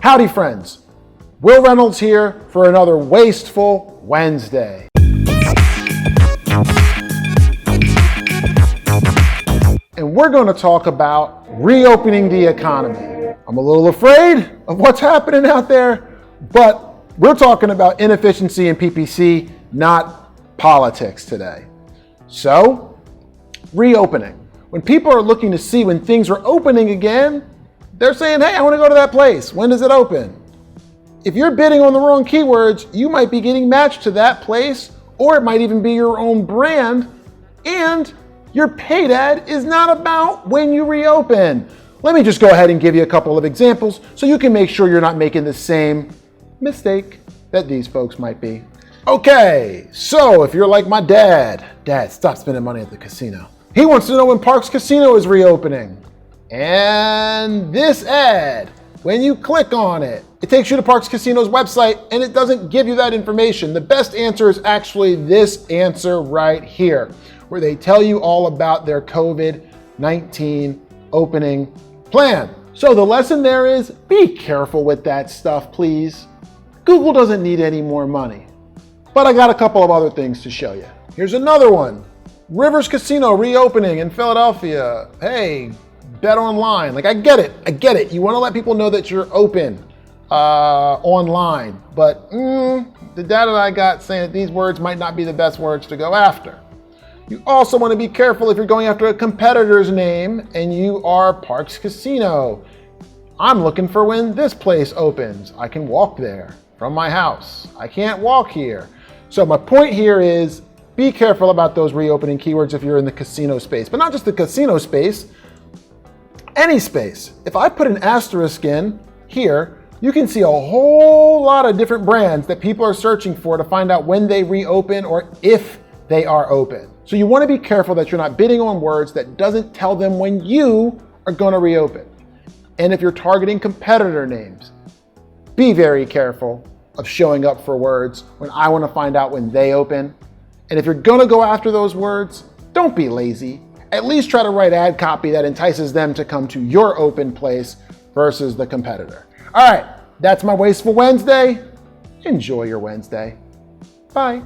Howdy friends, Wil Reynolds here for another Wasteful Wednesday. And we're going to talk about reopening the economy. I'm a little afraid of what's happening out there, but we're talking about inefficiency in PPC, not politics today. So, reopening. When people are looking to see when things are opening again, they're saying, hey, I want to go to that place. When does it open? If you're bidding on the wrong keywords, you might be getting matched to that place, or it might even be your own brand, and your paid ad is not about when you reopen. Let me just go ahead and give you a couple of examples so you can make sure you're not making the same mistake that these folks might be. Okay, so if you're like my dad, stop spending money at the casino. He wants to know when Parks Casino is reopening. And this ad, when you click on it, it takes you to Parks Casino's website and it doesn't give you that information. The best answer is actually this answer right here, where they tell you all about their COVID-19 opening plan. So the lesson there is be careful with that stuff, please. Google doesn't need any more money. But I got a couple of other things to show you. Here's another one. Rivers Casino reopening in Philadelphia. Hey, bet online. Like, I get it. You want to let people know that you're open online. But the data that I got saying that these words might not be the best words to go after. You also want to be careful if you're going after a competitor's name and you are Parks Casino. I'm looking for when this place opens. I can walk there from my house. I can't walk here. So my point here is be careful about those reopening keywords if you're in the casino space, but not just the casino space, any space. If I put an asterisk in here, you can see a whole lot of different brands that people are searching for to find out when they reopen or if they are open. So you want to be careful that you're not bidding on words that doesn't tell them when you are going to reopen. And if you're targeting competitor names, be very careful of showing up for words when I want to find out when they open. And if you're going to go after those words, don't be lazy. At least try to write ad copy that entices them to come to your open place versus the competitor. All right, that's my Wasteful Wednesday. Enjoy your Wednesday. Bye.